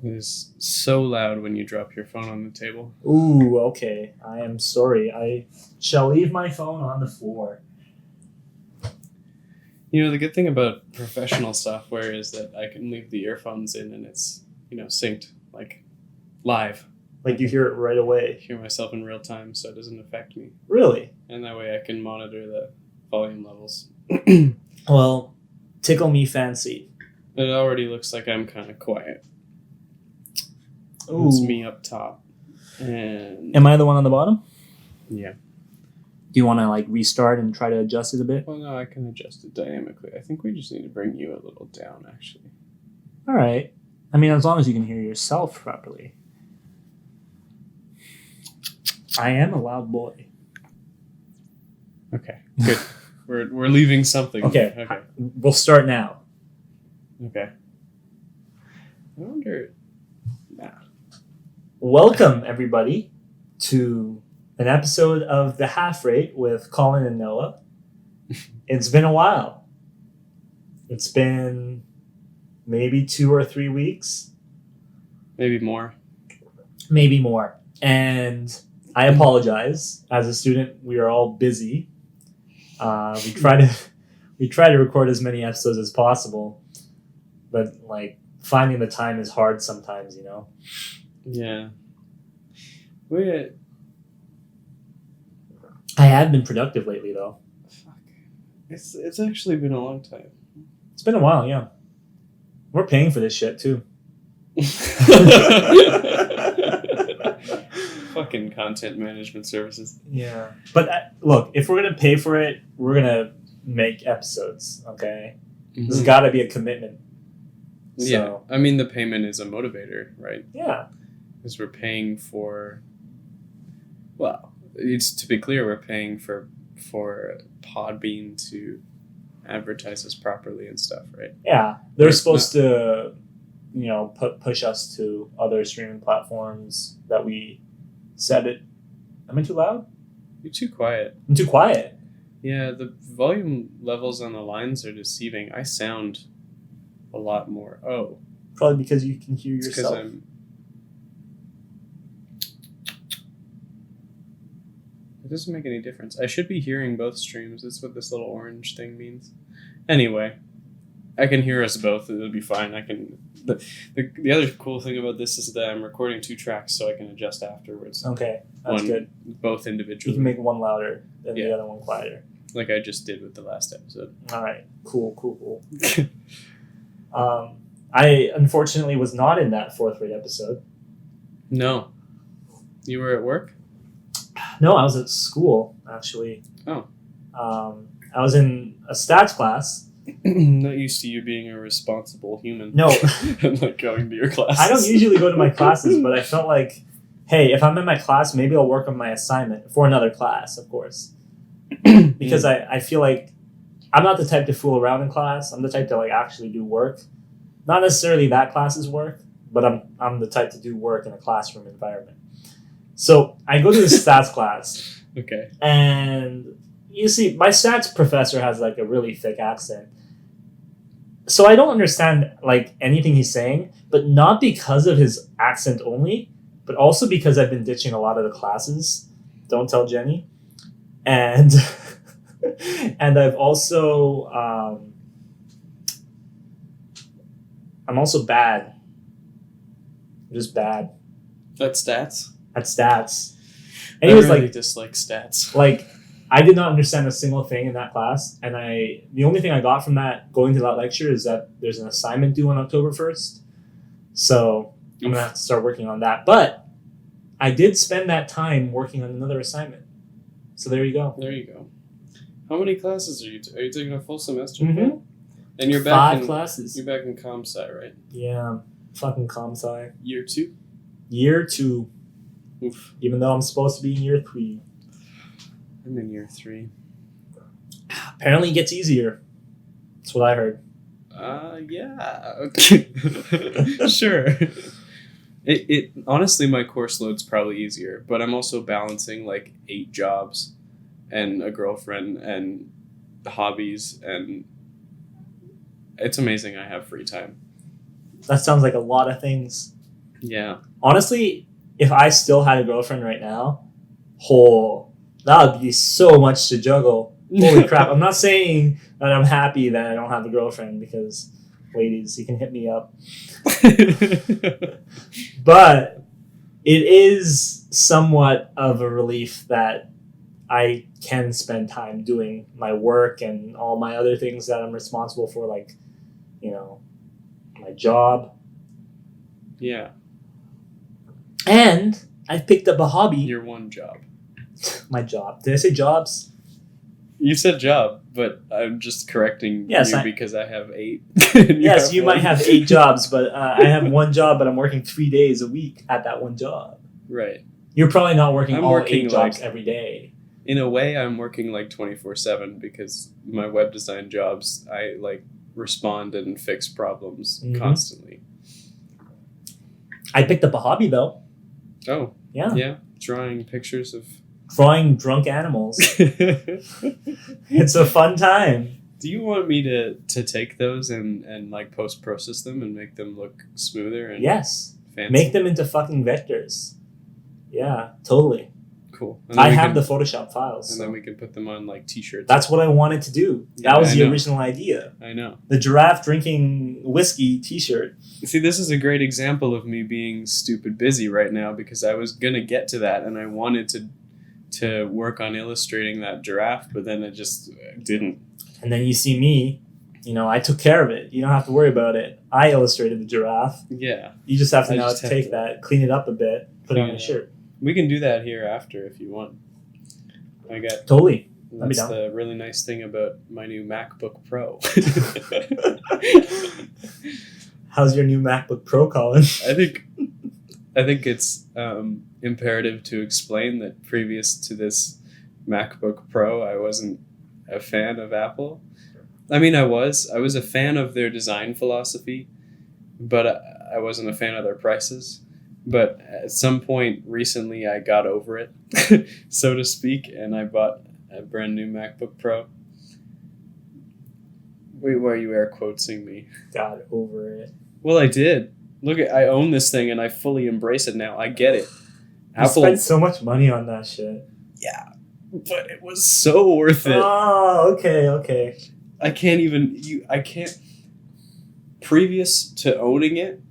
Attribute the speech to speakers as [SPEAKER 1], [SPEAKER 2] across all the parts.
[SPEAKER 1] It is so loud when you drop your phone on the table.
[SPEAKER 2] Ooh, okay. I am sorry. I shall leave my phone on the floor.
[SPEAKER 1] You know, the good thing about professional software is that I can leave the earphones in and it's, synced, like live.
[SPEAKER 2] Like you hear it right
[SPEAKER 1] I
[SPEAKER 2] away.
[SPEAKER 1] hear myself in real time, so it doesn't affect me.
[SPEAKER 2] Really?
[SPEAKER 1] And that way I can monitor the volume levels.
[SPEAKER 2] Well, tickle me fancy.
[SPEAKER 1] It already looks like I'm kind of quiet.
[SPEAKER 2] Ooh.
[SPEAKER 1] It's me up top. And
[SPEAKER 2] Am I the one on the bottom?
[SPEAKER 1] yeah.
[SPEAKER 2] Do you want to restart and try to adjust it a bit?
[SPEAKER 1] Well, no, I can adjust it dynamically. I think we just need to bring you a little down, actually.
[SPEAKER 2] All right. I mean, as long as you can hear yourself properly. I am a loud boy.
[SPEAKER 1] Okay, good. We're leaving something.
[SPEAKER 2] Okay. We'll start now.
[SPEAKER 1] Okay. I wonder. Nah.
[SPEAKER 2] Welcome, everybody, to an episode of The Half Rate with Colin and Noah. It's been a while. It's been maybe 2 or 3 weeks.
[SPEAKER 1] Maybe more.
[SPEAKER 2] Maybe more. And I apologize. As a student, we are all busy. We try to record as many episodes as possible, but finding the time is hard sometimes,
[SPEAKER 1] Yeah.
[SPEAKER 2] I have been productive lately, though.
[SPEAKER 1] Fuck. It's actually been a long time.
[SPEAKER 2] It's been a while, yeah. We're paying for this shit too.
[SPEAKER 1] Fucking content management services.
[SPEAKER 2] Yeah, but look, if we're gonna pay for it, we're gonna make episodes. Okay,
[SPEAKER 1] Mm-hmm.
[SPEAKER 2] There's got to be a commitment. So,
[SPEAKER 1] Yeah, I mean the payment is a motivator, right?
[SPEAKER 2] Yeah,
[SPEAKER 1] because we're paying for. Well, it's to be clear, we're paying for Podbean to advertise us properly and stuff, right?
[SPEAKER 2] Yeah, they're supposed to, push us to other streaming platforms that we said it. Am I too loud?
[SPEAKER 1] You're too quiet.
[SPEAKER 2] I'm too quiet.
[SPEAKER 1] Yeah, the volume levels on the lines are deceiving. I sound a lot more. Oh,
[SPEAKER 2] Probably because you can hear
[SPEAKER 1] it's because
[SPEAKER 2] yourself.
[SPEAKER 1] It doesn't make any difference. I should be hearing both streams. That's what this little orange thing means. Anyway, I can hear us both. It'll be fine. I can. The other cool thing about this is that I'm recording 2 tracks, so I can adjust afterwards.
[SPEAKER 2] Okay, that's good.
[SPEAKER 1] Both
[SPEAKER 2] You
[SPEAKER 1] individually.
[SPEAKER 2] can make one louder than
[SPEAKER 1] Yeah.
[SPEAKER 2] the other one quieter.
[SPEAKER 1] Like I just did with the last episode.
[SPEAKER 2] All right, cool. I unfortunately was not in that 4th rate episode.
[SPEAKER 1] No. You were at work?
[SPEAKER 2] No, I was at school, actually.
[SPEAKER 1] Oh.
[SPEAKER 2] I was in a stats class.
[SPEAKER 1] Not used to you being a responsible human.
[SPEAKER 2] No.
[SPEAKER 1] And going to your classes.
[SPEAKER 2] I don't usually go to my classes, but I felt like, hey, if I'm in my class, maybe I'll work on my assignment for another class, of course. Because I feel like I'm not the type to fool around in class. I'm the type to actually do work. Not necessarily that class's work, but I'm the type to do work in a classroom environment. So I go to the stats class.
[SPEAKER 1] Okay.
[SPEAKER 2] And you see, my stats professor has a really thick accent. So I don't understand anything he's saying, but not because of his accent only, but also because I've been ditching a lot of the classes. Don't tell Jenny. And and I've also I'm also bad. I'm just bad
[SPEAKER 1] At stats?
[SPEAKER 2] at stats. And he was
[SPEAKER 1] really dislike stats.
[SPEAKER 2] I did not understand a single thing in that class, and the only thing I got from going to that lecture is that there's an assignment due on October 1st. So I'm gonna have to start working on that. But I did spend that time working on another assignment. So there you go.
[SPEAKER 1] There you go. How many classes are you taking a full semester?
[SPEAKER 2] Mhm.
[SPEAKER 1] And you're back
[SPEAKER 2] 5 classes.
[SPEAKER 1] You're back in comp sci, right?
[SPEAKER 2] Yeah, fucking comp sci.
[SPEAKER 1] Year 2?
[SPEAKER 2] Year 2,
[SPEAKER 1] Oof.
[SPEAKER 2] even though I'm supposed to be in year 3.
[SPEAKER 1] I'm in year 3.
[SPEAKER 2] Apparently it gets easier. That's what I heard.
[SPEAKER 1] Yeah. Okay. Sure. It honestly, my course load's probably easier, but I'm also balancing 8 jobs and a girlfriend and hobbies, and it's amazing I have free time.
[SPEAKER 2] That sounds like a lot of things.
[SPEAKER 1] Yeah.
[SPEAKER 2] Honestly, if I still had a girlfriend right now, that would be so much to juggle. Holy crap. I'm not saying that I'm happy that I don't have a girlfriend because, ladies, you can hit me up. But it is somewhat of a relief that I can spend time doing my work and all my other things that I'm responsible for, like, my job.
[SPEAKER 1] Yeah.
[SPEAKER 2] And I've picked up a hobby.
[SPEAKER 1] Your one job.
[SPEAKER 2] My job. Did I say jobs?
[SPEAKER 1] You said job, but I'm just correcting
[SPEAKER 2] Yes,
[SPEAKER 1] you because I have 8.
[SPEAKER 2] Yes, you might have 8 jobs, but I have one job, but I'm working 3 days a week at that one job.
[SPEAKER 1] Right.
[SPEAKER 2] You're probably not working
[SPEAKER 1] I'm
[SPEAKER 2] all
[SPEAKER 1] working
[SPEAKER 2] 8 jobs
[SPEAKER 1] like-
[SPEAKER 2] every day.
[SPEAKER 1] In a way, I'm working like 24/7 because my web design jobs, I like respond and fix problems constantly.
[SPEAKER 2] I picked up a hobby, though.
[SPEAKER 1] Oh,
[SPEAKER 2] Yeah.
[SPEAKER 1] yeah. Drawing pictures of.
[SPEAKER 2] Drawing drunk animals.
[SPEAKER 1] Do
[SPEAKER 2] It's a fun time.
[SPEAKER 1] you want me to take those and like post process them and make them look smoother and
[SPEAKER 2] Yes.
[SPEAKER 1] fancy?
[SPEAKER 2] Make them into fucking vectors. Yeah, totally.
[SPEAKER 1] Cool.
[SPEAKER 2] I have the Photoshop files.
[SPEAKER 1] And
[SPEAKER 2] So.
[SPEAKER 1] then we can put them on like t-shirts.
[SPEAKER 2] That's what I wanted to do.
[SPEAKER 1] Yeah,
[SPEAKER 2] That was
[SPEAKER 1] I
[SPEAKER 2] the
[SPEAKER 1] know.
[SPEAKER 2] original idea.
[SPEAKER 1] I know.
[SPEAKER 2] The giraffe drinking whiskey t-shirt.
[SPEAKER 1] See, this is a great example of me being stupid busy right now because I was gonna get to that and I wanted to work on illustrating that giraffe, but then it just didn't.
[SPEAKER 2] And then you see me, I took care of it. You don't have to worry about it. I illustrated the giraffe.
[SPEAKER 1] Yeah,
[SPEAKER 2] You just have to
[SPEAKER 1] I
[SPEAKER 2] now
[SPEAKER 1] just have
[SPEAKER 2] take
[SPEAKER 1] to-
[SPEAKER 2] that, clean it up a bit, put it on
[SPEAKER 1] Clean
[SPEAKER 2] a
[SPEAKER 1] it
[SPEAKER 2] shirt.
[SPEAKER 1] we can do that here after if you want. I got.
[SPEAKER 2] Totally. be
[SPEAKER 1] That's
[SPEAKER 2] down.
[SPEAKER 1] the really nice thing about my new MacBook Pro.
[SPEAKER 2] How's your new MacBook Pro, Colin?
[SPEAKER 1] I think it's imperative to explain that previous to this MacBook Pro, I wasn't a fan of Apple. I mean, I was a fan of their design philosophy, but I wasn't a fan of their prices. But at some point recently, I got over it, so to speak, and I bought a brand new MacBook Pro. Wait, why are you air quotesing me?
[SPEAKER 2] Got over it.
[SPEAKER 1] Well, I did. I own this thing and I fully embrace it now. I get it.
[SPEAKER 2] You spent so much money on that shit.
[SPEAKER 1] Yeah, but it was so worth it.
[SPEAKER 2] Oh, okay.
[SPEAKER 1] I can't. Previous to owning it,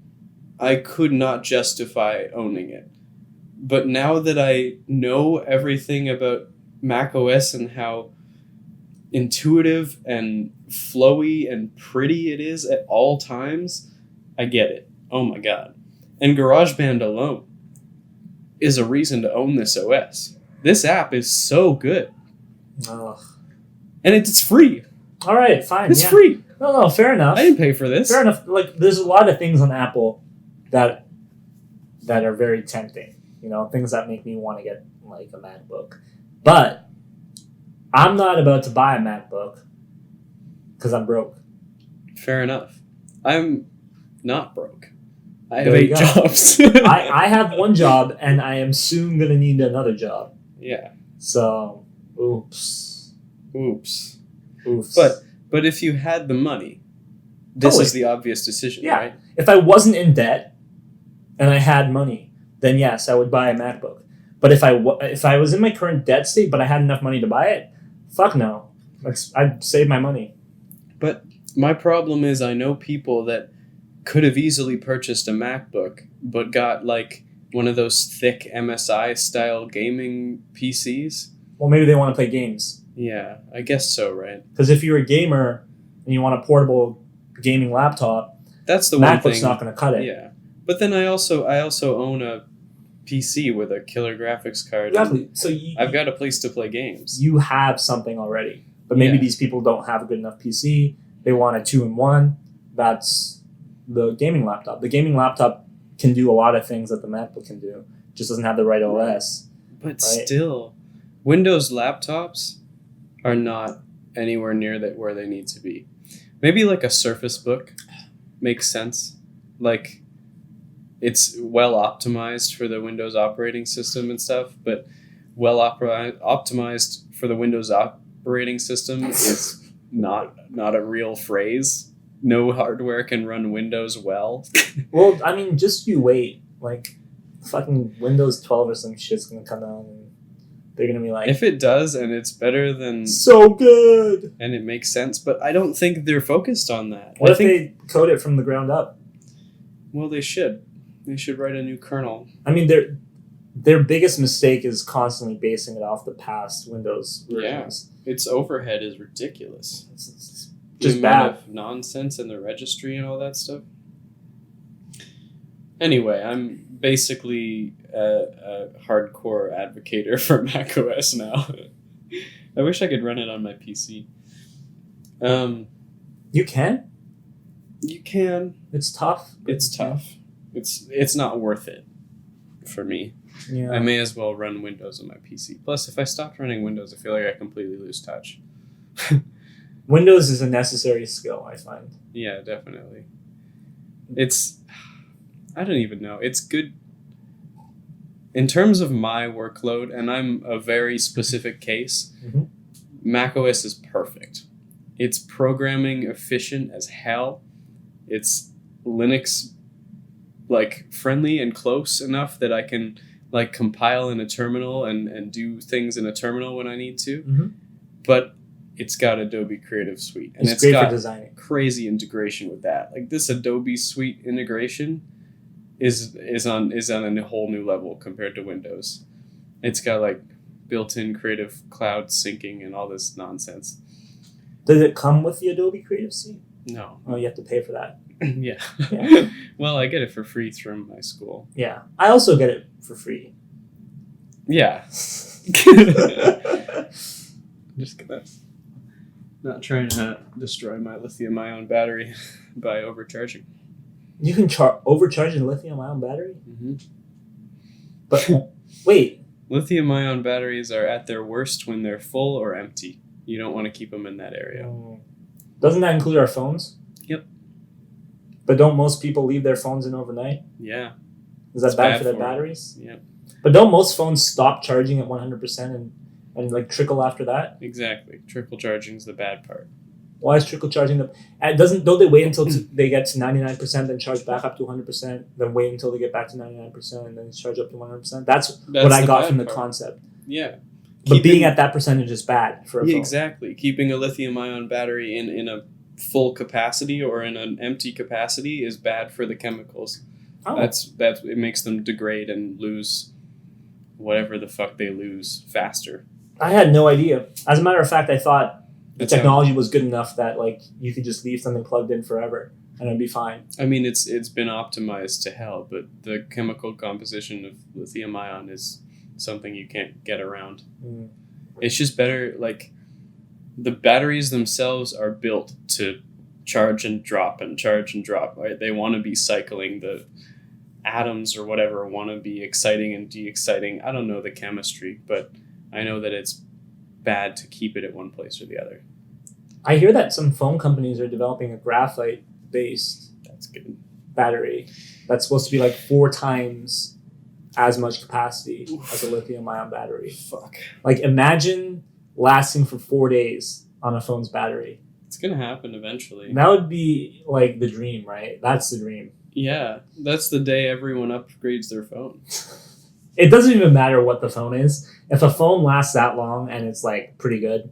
[SPEAKER 1] I could not justify owning it. But now that I know everything about macOS and how intuitive and flowy and pretty it is at all times, I get it. Oh my god. And GarageBand alone is a reason to own this OS. This app is so good.
[SPEAKER 2] Ugh.
[SPEAKER 1] And it's free.
[SPEAKER 2] All right, fine.
[SPEAKER 1] It's
[SPEAKER 2] yeah.
[SPEAKER 1] free.
[SPEAKER 2] No, fair enough.
[SPEAKER 1] I didn't pay for this.
[SPEAKER 2] Fair enough. Like, there's a lot of things on Apple that are very tempting. Things that make me want to get like a MacBook. But I'm not about to buy a MacBook because I'm broke.
[SPEAKER 1] Fair enough. I'm not broke. I have
[SPEAKER 2] There you
[SPEAKER 1] 8
[SPEAKER 2] go.
[SPEAKER 1] jobs.
[SPEAKER 2] I have one job and I am soon gonna need another job.
[SPEAKER 1] Yeah.
[SPEAKER 2] So, oops.
[SPEAKER 1] But if you had the money, this
[SPEAKER 2] Totally.
[SPEAKER 1] is the obvious decision,
[SPEAKER 2] Yeah.
[SPEAKER 1] right?
[SPEAKER 2] If I wasn't in debt and I had money, then yes, I would buy a MacBook. But if I was in my current debt state but I had enough money to buy it, fuck no. I'd save my money.
[SPEAKER 1] But my problem is I know people that could have easily purchased a MacBook but got like one of those thick MSI style gaming PCs.
[SPEAKER 2] Well, maybe they want to play games.
[SPEAKER 1] Yeah, I guess so, right?
[SPEAKER 2] Because if you're a gamer and you want a portable gaming laptop,
[SPEAKER 1] That's the one
[SPEAKER 2] MacBook's
[SPEAKER 1] thing.
[SPEAKER 2] not going to cut it.
[SPEAKER 1] Yeah. But then I also own a PC with a killer graphics card.
[SPEAKER 2] Exactly. So
[SPEAKER 1] I've got a place to play games.
[SPEAKER 2] you have something already. But maybe
[SPEAKER 1] Yeah.
[SPEAKER 2] these people don't have a good enough PC. They want a 2-in-1. That's the gaming laptop. The gaming laptop can do a lot of things that the MacBook can do. Just doesn't have the right OS.
[SPEAKER 1] But
[SPEAKER 2] Right.
[SPEAKER 1] still, Windows laptops are not anywhere near that where they need to be. Maybe like a Surface Book makes sense. Like it's well optimized for the Windows operating system and stuff, but well optimized for the Windows operating system is not a real phrase. No hardware can run Windows well.
[SPEAKER 2] Well, I mean, just you wait. Like, fucking Windows 12 or some shit's gonna come out and they're gonna be like,
[SPEAKER 1] If it does and it's better than
[SPEAKER 2] so good.
[SPEAKER 1] and it makes sense, but I don't think they're focused on that.
[SPEAKER 2] What if they code it from the ground up?
[SPEAKER 1] Well, they should. They should write a new kernel.
[SPEAKER 2] I mean, their biggest mistake is constantly basing it off the past Windows versions.
[SPEAKER 1] Its overhead is ridiculous.
[SPEAKER 2] It's
[SPEAKER 1] The
[SPEAKER 2] just
[SPEAKER 1] amount
[SPEAKER 2] bad.
[SPEAKER 1] of nonsense in the registry and all that stuff. Anyway, I'm basically a hardcore advocator for macOS now. I wish I could run it on my PC.
[SPEAKER 2] You can?
[SPEAKER 1] You can.
[SPEAKER 2] It's tough.
[SPEAKER 1] It's tough. It's not worth it for me.
[SPEAKER 2] Yeah.
[SPEAKER 1] I may as well run Windows on my PC. Plus, if I stopped running Windows, I feel like I completely lose touch.
[SPEAKER 2] Windows is a necessary skill, I find.
[SPEAKER 1] Yeah, definitely. I don't even know. It's good in terms of my workload, and I'm a very specific case.
[SPEAKER 2] Mhm.
[SPEAKER 1] macOS is perfect. It's programming efficient as hell. It's Linux like friendly and close enough that I can like compile in a terminal and do things in a terminal when I need to.
[SPEAKER 2] Mhm.
[SPEAKER 1] But it's got Adobe Creative Suite, and
[SPEAKER 2] It's great
[SPEAKER 1] got
[SPEAKER 2] for designing.
[SPEAKER 1] crazy integration with that. Like this Adobe Suite integration is on a whole new level compared to Windows. It's got like built-in Creative Cloud syncing and all this nonsense.
[SPEAKER 2] Does it come with the Adobe Creative Suite?
[SPEAKER 1] No.
[SPEAKER 2] Oh, you have to pay for that.
[SPEAKER 1] Yeah.
[SPEAKER 2] Yeah.
[SPEAKER 1] Well, I get it for free through my school.
[SPEAKER 2] Yeah. I also get it for free.
[SPEAKER 1] Yeah. Just gonna not trying to destroy my lithium-ion battery by overcharging.
[SPEAKER 2] You can overcharge a lithium-ion battery?
[SPEAKER 1] Mm-hmm.
[SPEAKER 2] But wait.
[SPEAKER 1] Lithium-ion batteries are at their worst when they're full or empty. You don't want to keep them in that area.
[SPEAKER 2] Doesn't that include our phones?
[SPEAKER 1] Yep.
[SPEAKER 2] But don't most people leave their phones in overnight?
[SPEAKER 1] Yeah.
[SPEAKER 2] Is that
[SPEAKER 1] It's
[SPEAKER 2] bad
[SPEAKER 1] bad
[SPEAKER 2] for their
[SPEAKER 1] for 'em.
[SPEAKER 2] batteries?
[SPEAKER 1] Yep.
[SPEAKER 2] But don't most phones stop charging at 100% and like trickle after that?
[SPEAKER 1] Exactly. Trickle charging is the bad part.
[SPEAKER 2] Why is trickle charging don't they wait until they get to 99%, then charge back up to 100%, then wait until they get back to 99%, and then charge up to 100%? That's what I
[SPEAKER 1] the
[SPEAKER 2] got
[SPEAKER 1] bad
[SPEAKER 2] from the
[SPEAKER 1] part.
[SPEAKER 2] concept.
[SPEAKER 1] Yeah.
[SPEAKER 2] But being at that percentage is bad for a phone.
[SPEAKER 1] Exactly. Keeping a lithium-ion battery in a full capacity or in an empty capacity is bad for the chemicals.
[SPEAKER 2] Oh.
[SPEAKER 1] That's it makes them degrade and lose whatever the fuck they lose faster.
[SPEAKER 2] I had no idea. As a matter of fact, I thought the
[SPEAKER 1] That's how-
[SPEAKER 2] technology was good enough that like you could just leave something plugged in forever and it'd be fine.
[SPEAKER 1] I mean, it's been optimized to hell, but the chemical composition of lithium-ion is something you can't get around.
[SPEAKER 2] Mm.
[SPEAKER 1] It's just better, like, the batteries themselves are built to charge and drop, right? They want to be cycling. The atoms or whatever want to be exciting and de-exciting. I don't know the chemistry, but I know that it's bad to keep it at one place or the other.
[SPEAKER 2] I hear that some phone companies are developing a graphite-based
[SPEAKER 1] That's good.
[SPEAKER 2] battery that's supposed to be like 4 times as much capacity as a lithium-ion battery.
[SPEAKER 1] Fuck.
[SPEAKER 2] Like imagine lasting for 4 days on a phone's battery.
[SPEAKER 1] It's going to happen eventually.
[SPEAKER 2] That would be like the dream, right? That's the dream.
[SPEAKER 1] Yeah, that's the day everyone upgrades their phone.
[SPEAKER 2] It doesn't even matter what the phone is. If a phone lasts that long and it's like pretty good,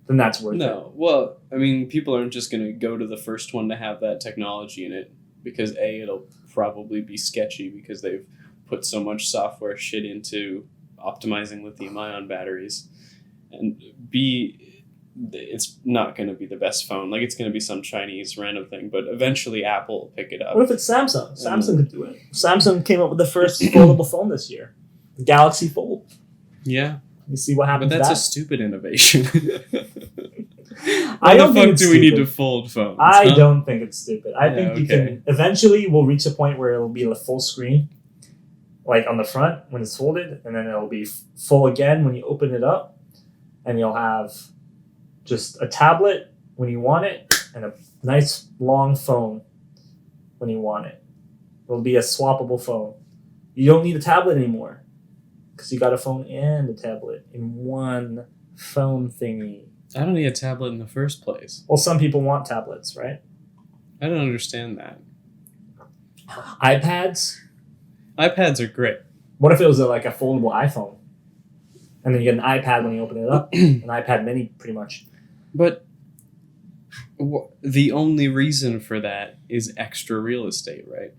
[SPEAKER 2] then that's worth it.
[SPEAKER 1] No, well, I mean, people aren't just going to go to the first one to have that technology in it because A, it'll probably be sketchy because they've put so much software shit into optimizing lithium-ion batteries, and B, it's not going to be the best phone. Like, it's going to be some Chinese random thing, but eventually Apple will pick it up.
[SPEAKER 2] What if it's Samsung? Samsung could do it. Samsung came up with the first foldable phone this year, the Galaxy Fold.
[SPEAKER 1] Yeah,
[SPEAKER 2] You see what
[SPEAKER 1] but
[SPEAKER 2] happens.
[SPEAKER 1] that's
[SPEAKER 2] to
[SPEAKER 1] a
[SPEAKER 2] that?
[SPEAKER 1] stupid innovation.
[SPEAKER 2] I don't
[SPEAKER 1] Why the
[SPEAKER 2] think
[SPEAKER 1] fuck
[SPEAKER 2] it's
[SPEAKER 1] do we need
[SPEAKER 2] stupid.
[SPEAKER 1] to fold phones?
[SPEAKER 2] I
[SPEAKER 1] huh?
[SPEAKER 2] don't think it's stupid. I
[SPEAKER 1] Yeah,
[SPEAKER 2] think you
[SPEAKER 1] okay.
[SPEAKER 2] can. Eventually, we'll reach a point where it'll be a full screen, like on the front when it's folded, and then it'll be full again when you open it up, and you'll have just a tablet when you want it and a nice long phone when you want it. It'll be a swappable phone. You don't need a tablet anymore because you got a phone and a tablet in one phone thingy.
[SPEAKER 1] I don't need a tablet in the first place.
[SPEAKER 2] Well, some people want tablets, right?
[SPEAKER 1] I don't understand that.
[SPEAKER 2] iPads.
[SPEAKER 1] iPads are great.
[SPEAKER 2] What if it was like a foldable iPhone? And then you get an iPad when you open it up. An iPad mini, pretty much.
[SPEAKER 1] But the only reason for that is extra real estate, right?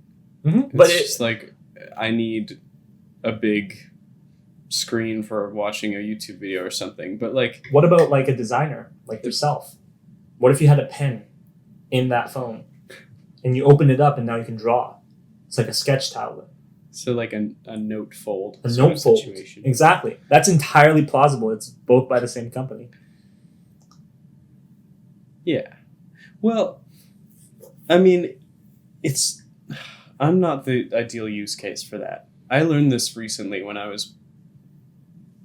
[SPEAKER 2] Mm-hmm.
[SPEAKER 1] But it's just like, I need a big screen for watching a YouTube video or something. But like,
[SPEAKER 2] what about like a designer, like yourself? What if you had a pen in that phone and you open it up and now you can draw? It's like a sketch tablet.
[SPEAKER 1] So like a note fold.
[SPEAKER 2] A note fold. Situation. Exactly. That's entirely plausible. It's both by the same company.
[SPEAKER 1] Yeah. Well, I mean, I'm not the ideal use case for that. I learned this recently when I was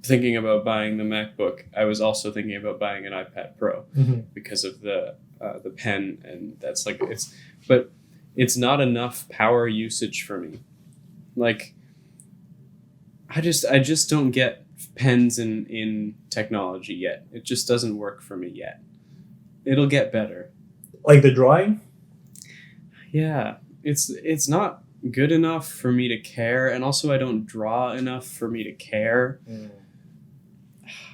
[SPEAKER 1] thinking about buying the MacBook. I was also thinking about buying an iPad Pro because of the pen, and that's like but it's not enough power usage for me. Like, I just don't get pens in technology yet. It just doesn't work for me yet. It'll get better.
[SPEAKER 2] Like the drawing?
[SPEAKER 1] Yeah. It's not good enough for me to care, and also I don't draw enough for me to care.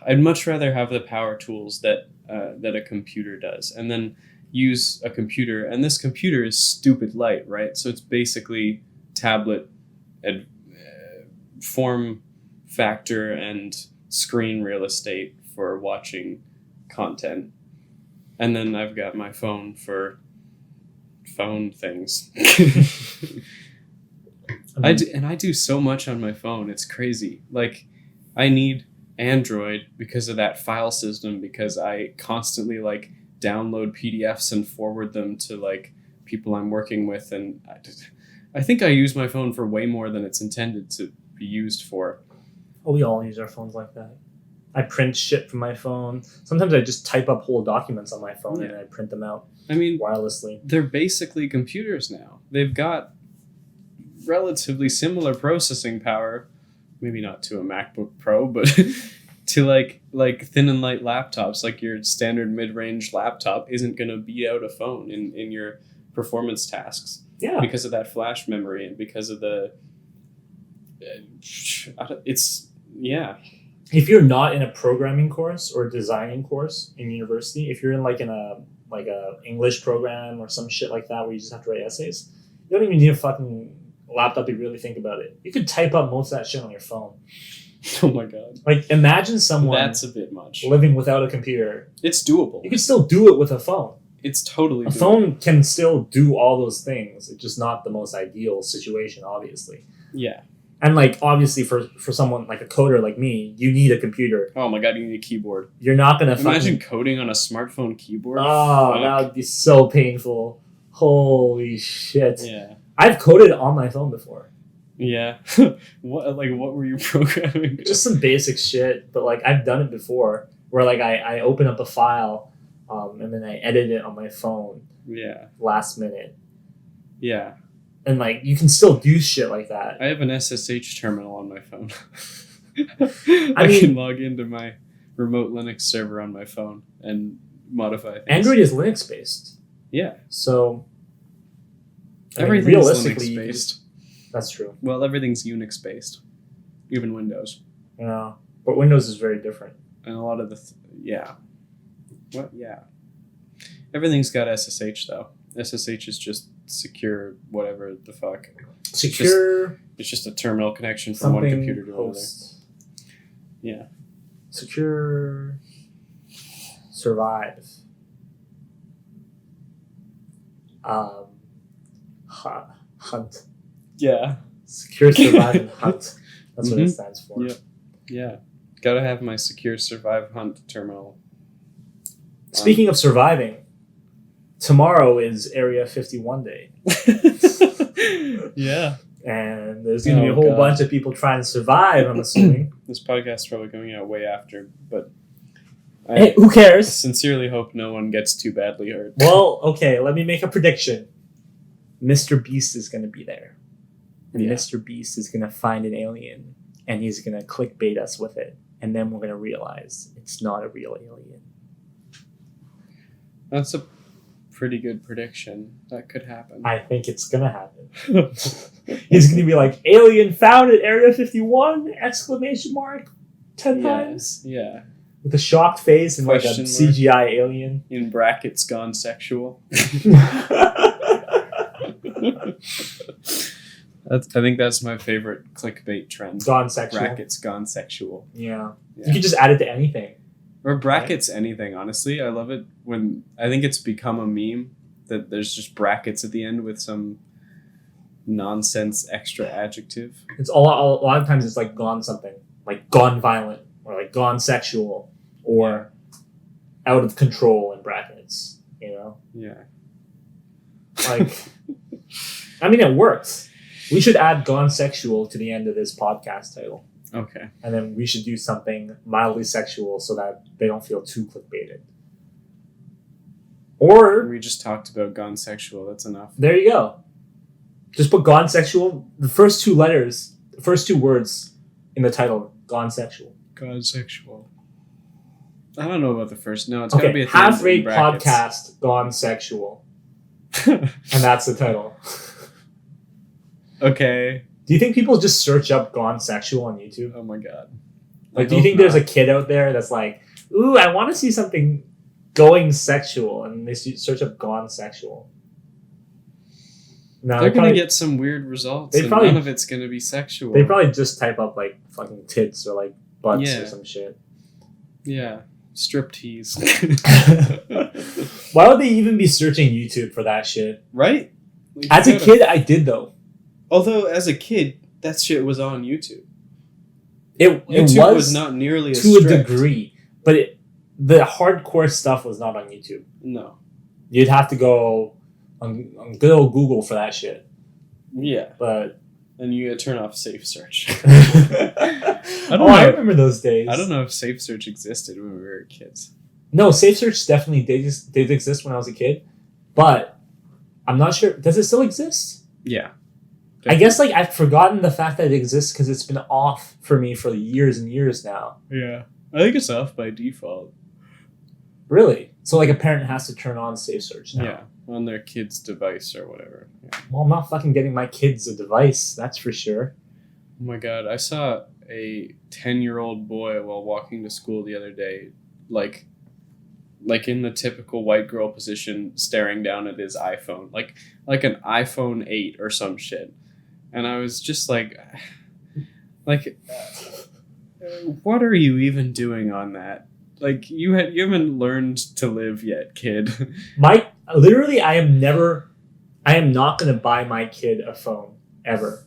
[SPEAKER 1] I'd much rather have the power tools that a computer does, and then use a computer. And this computer is stupid light, right? So it's basically tablet form factor and screen real estate for watching content. And then I've got my phone for phone things. I do so much on my phone. It's crazy. Like, I need Android because of that file system, because I constantly like download PDFs and forward them to like people I'm working with, and I think I use my phone for way more than it's intended to be used for.
[SPEAKER 2] Oh, we all use our phones like that. I print shit from my phone. Sometimes I just type up whole documents on my phone and I print them out. I mean, wirelessly.
[SPEAKER 1] They're basically computers now. They've got relatively similar processing power, maybe not to a MacBook Pro, but to like thin and light laptops. Like your standard mid-range laptop isn't going to beat out a phone in your performance tasks.
[SPEAKER 2] Yeah.
[SPEAKER 1] Because of that flash memory and because of the
[SPEAKER 2] if you're not in a programming course or a designing course in university, if you're in a English program or some shit like that where you just have to write essays, you don't even need a fucking laptop if you really think about it. You could type up most of that shit on your phone.
[SPEAKER 1] Oh my god.
[SPEAKER 2] Like, imagine someone
[SPEAKER 1] that's a bit much
[SPEAKER 2] living without a computer.
[SPEAKER 1] It's doable.
[SPEAKER 2] You could still do it with a phone.
[SPEAKER 1] It's totally doable.
[SPEAKER 2] A phone can still do all those things. It's just not the most ideal situation, obviously.
[SPEAKER 1] Yeah.
[SPEAKER 2] And like, obviously for someone like a coder like me, you need a computer.
[SPEAKER 1] Oh my god, you need a keyboard.
[SPEAKER 2] You're not going to
[SPEAKER 1] imagine coding on a smartphone keyboard.
[SPEAKER 2] Oh, that would be so painful. Holy shit.
[SPEAKER 1] Yeah.
[SPEAKER 2] I've coded on my phone before.
[SPEAKER 1] Yeah. What were you programming?
[SPEAKER 2] Just some basic shit, but like I've done it before where like I open up a file and then I edit it on my phone.
[SPEAKER 1] Yeah.
[SPEAKER 2] Last minute.
[SPEAKER 1] Yeah.
[SPEAKER 2] And like you can still do shit like that.
[SPEAKER 1] I have an SSH terminal on my phone. I can log into my remote Linux server on my phone and modify things.
[SPEAKER 2] Android is Linux based.
[SPEAKER 1] Yeah.
[SPEAKER 2] So
[SPEAKER 1] everything's Linux based.
[SPEAKER 2] That's true.
[SPEAKER 1] Well, everything's Unix based. Even Windows.
[SPEAKER 2] Yeah. But Windows is very different.
[SPEAKER 1] And a lot of yeah. What? Yeah. Everything's got SSH though. SSH is just secure whatever the fuck.
[SPEAKER 2] Secure.
[SPEAKER 1] It's just a terminal connection from one computer to another. Yeah.
[SPEAKER 2] Secure. Survive. Hunt.
[SPEAKER 1] Yeah.
[SPEAKER 2] Secure, survive, and hunt. That's what it stands for.
[SPEAKER 1] Yep. Yeah. Gotta have my secure, survive, hunt terminal.
[SPEAKER 2] Speaking of surviving, tomorrow is Area 51 Day.
[SPEAKER 1] Yeah.
[SPEAKER 2] And there's going to be a whole bunch of people trying to survive, I'm assuming.
[SPEAKER 1] This podcast is probably coming out way after, but
[SPEAKER 2] hey, who cares?
[SPEAKER 1] I sincerely hope no one gets too badly hurt.
[SPEAKER 2] Well, okay, let me make a prediction. Mr. Beast is going to be there. And Mr. Beast is going to find an alien, and he's going to clickbait us with it. And then we're going to realize it's not a real alien.
[SPEAKER 1] That's pretty good prediction. That could happen.
[SPEAKER 2] I think it's gonna happen. He's gonna be like, alien found at Area 51! Exclamation mark 10 times.
[SPEAKER 1] Yeah.
[SPEAKER 2] With a shocked face and like a
[SPEAKER 1] Question mark.
[SPEAKER 2] CGI alien.
[SPEAKER 1] In brackets, gone sexual. I think that's my favorite clickbait trend.
[SPEAKER 2] Gone sexual.
[SPEAKER 1] Brackets, gone sexual.
[SPEAKER 2] Yeah.
[SPEAKER 1] Yeah.
[SPEAKER 2] You could just add it to anything.
[SPEAKER 1] Or brackets, anything, honestly. I love it when I think it's become a meme that there's just brackets at the end with some nonsense extra adjective.
[SPEAKER 2] It's a lot of times it's like gone something. Like gone violent. Or like gone sexual. Or out of control in brackets. You know?
[SPEAKER 1] Yeah.
[SPEAKER 2] Like, I mean, it works. We should add gone sexual to the end of this podcast title.
[SPEAKER 1] Okay.
[SPEAKER 2] And then we should do something mildly sexual so that they don't feel too clickbaited. Or,
[SPEAKER 1] We just talked about gone sexual. That's enough.
[SPEAKER 2] there you go. Just put gone sexual. The first two words in the title, gone sexual.
[SPEAKER 1] Gone sexual. I don't know about the first. No, it's gotta be
[SPEAKER 2] Okay,
[SPEAKER 1] at the end
[SPEAKER 2] Half Rate
[SPEAKER 1] in brackets.
[SPEAKER 2] Podcast, Gone Sexual. And that's the title.
[SPEAKER 1] Okay.
[SPEAKER 2] Do you think people just search up Gone Sexual on YouTube?
[SPEAKER 1] Oh my god.
[SPEAKER 2] Like, do you think there's a kid out there that's like, ooh, I want to see something going sexual, and they search up Gone Sexual? No,
[SPEAKER 1] They're gonna get some weird results, and
[SPEAKER 2] probably-
[SPEAKER 1] none of it's gonna be sexual.
[SPEAKER 2] They probably just type up like fucking tits or like butts
[SPEAKER 1] Yeah.
[SPEAKER 2] or some shit.
[SPEAKER 1] Yeah. Striptease.
[SPEAKER 2] Why would they even be searching YouTube for that shit?
[SPEAKER 1] Right? Like,
[SPEAKER 2] As
[SPEAKER 1] you
[SPEAKER 2] a
[SPEAKER 1] gotta-
[SPEAKER 2] kid, I did though.
[SPEAKER 1] Although, as a kid, that shit was on YouTube.
[SPEAKER 2] It
[SPEAKER 1] YouTube
[SPEAKER 2] was
[SPEAKER 1] not nearly as
[SPEAKER 2] to
[SPEAKER 1] strict.
[SPEAKER 2] a degree, but the hardcore stuff was not on YouTube.
[SPEAKER 1] No.
[SPEAKER 2] You'd have to go on good old Google for that shit.
[SPEAKER 1] Yeah.
[SPEAKER 2] But
[SPEAKER 1] And you gotta turn off Safe Search.
[SPEAKER 2] I
[SPEAKER 1] don't
[SPEAKER 2] I
[SPEAKER 1] know.
[SPEAKER 2] remember those days.
[SPEAKER 1] I don't know if Safe Search existed when we were kids.
[SPEAKER 2] No, Safe Search definitely did exist when I was a kid, but I'm not sure. Does it still exist?
[SPEAKER 1] Yeah.
[SPEAKER 2] I guess like I've forgotten the fact that it exists because it's been off for me for years and years now.
[SPEAKER 1] Yeah. I think it's off by default.
[SPEAKER 2] Really? So like a parent has to turn on Safe Search now.
[SPEAKER 1] Yeah. On their kid's device or whatever. Yeah.
[SPEAKER 2] Well, I'm not fucking getting my kids a device, that's for sure.
[SPEAKER 1] Oh my god, I saw a 10-year-old boy while walking to school the other day, like in the typical white girl position, staring down at his iPhone, like an iPhone 8 or some shit. And I was just like, what are you even doing on that? Like, you haven't learned to live yet, kid.
[SPEAKER 2] I am not going to buy my kid a phone ever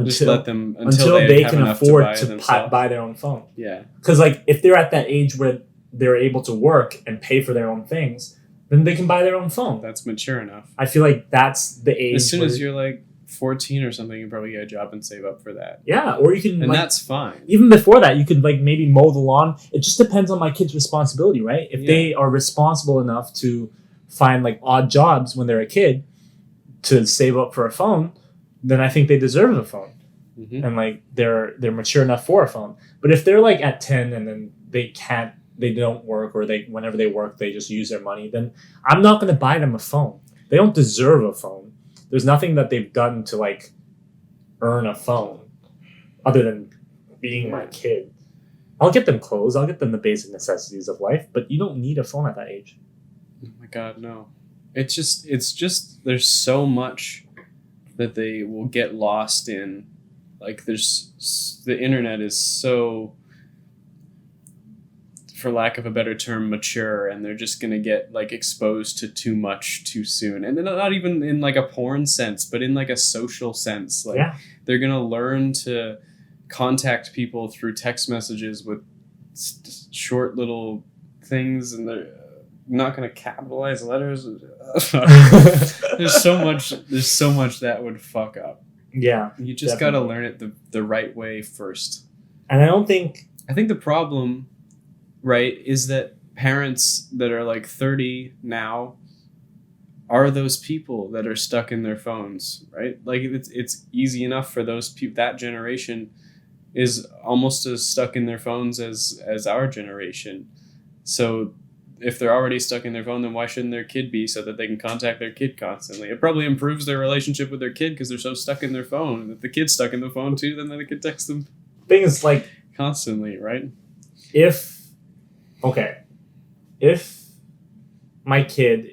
[SPEAKER 1] Just
[SPEAKER 2] until
[SPEAKER 1] let them
[SPEAKER 2] until they
[SPEAKER 1] have
[SPEAKER 2] can
[SPEAKER 1] enough
[SPEAKER 2] afford
[SPEAKER 1] buy
[SPEAKER 2] to
[SPEAKER 1] themselves.
[SPEAKER 2] buy their own phone.
[SPEAKER 1] Yeah.
[SPEAKER 2] Because like if they're at that age where they're able to work and pay for their own things, then they can buy their own phone.
[SPEAKER 1] That's mature enough.
[SPEAKER 2] I feel like that's the age.
[SPEAKER 1] As soon
[SPEAKER 2] where-
[SPEAKER 1] as you're like 14 or something, you probably get a job and save up for that.
[SPEAKER 2] yeah, or you can
[SPEAKER 1] And
[SPEAKER 2] like,
[SPEAKER 1] that's fine.
[SPEAKER 2] even before that, you could like maybe mow the lawn. It just depends on my kid's responsibility, right? If
[SPEAKER 1] Yeah.
[SPEAKER 2] they are responsible enough to find like odd jobs when they're a kid to save up for a phone, then I think they deserve a phone.
[SPEAKER 1] Mhm.
[SPEAKER 2] And like they're mature enough for a phone. But if they're like at 10 and then they don't work, or whenever they work they just use their money, then I'm not going to buy them a phone. They don't deserve a phone. There's nothing that they've done to like earn a phone other than being my kid. I'll get them clothes, I'll get them the basic necessities of life, but you don't need a phone at that age.
[SPEAKER 1] Oh my god, no. It's just there's so much that they will get lost in. Like the internet is so, for lack of a better term, mature, and they're just gonna get like exposed to too much too soon. And then not even in like a porn sense, but in like a social sense. Like
[SPEAKER 2] Yeah.
[SPEAKER 1] they're gonna learn to contact people through text messages with short little things, and they're not gonna capitalize letters. There's so much that would fuck up.
[SPEAKER 2] Yeah.
[SPEAKER 1] You just
[SPEAKER 2] Definitely.
[SPEAKER 1] gotta learn it the right way first.
[SPEAKER 2] And I
[SPEAKER 1] think the problem, right, is that parents that are like 30 now are those people that are stuck in their phones, right? Like it's easy enough for those people. That generation is almost as stuck in their phones as our generation. So if they're already stuck in their phone, then why shouldn't their kid be, so that they can contact their kid constantly? It probably improves their relationship with their kid because they're so stuck in their phone. And if the kid's stuck in the phone too, then they can text them
[SPEAKER 2] Thing is, like,
[SPEAKER 1] constantly, right?
[SPEAKER 2] if my kid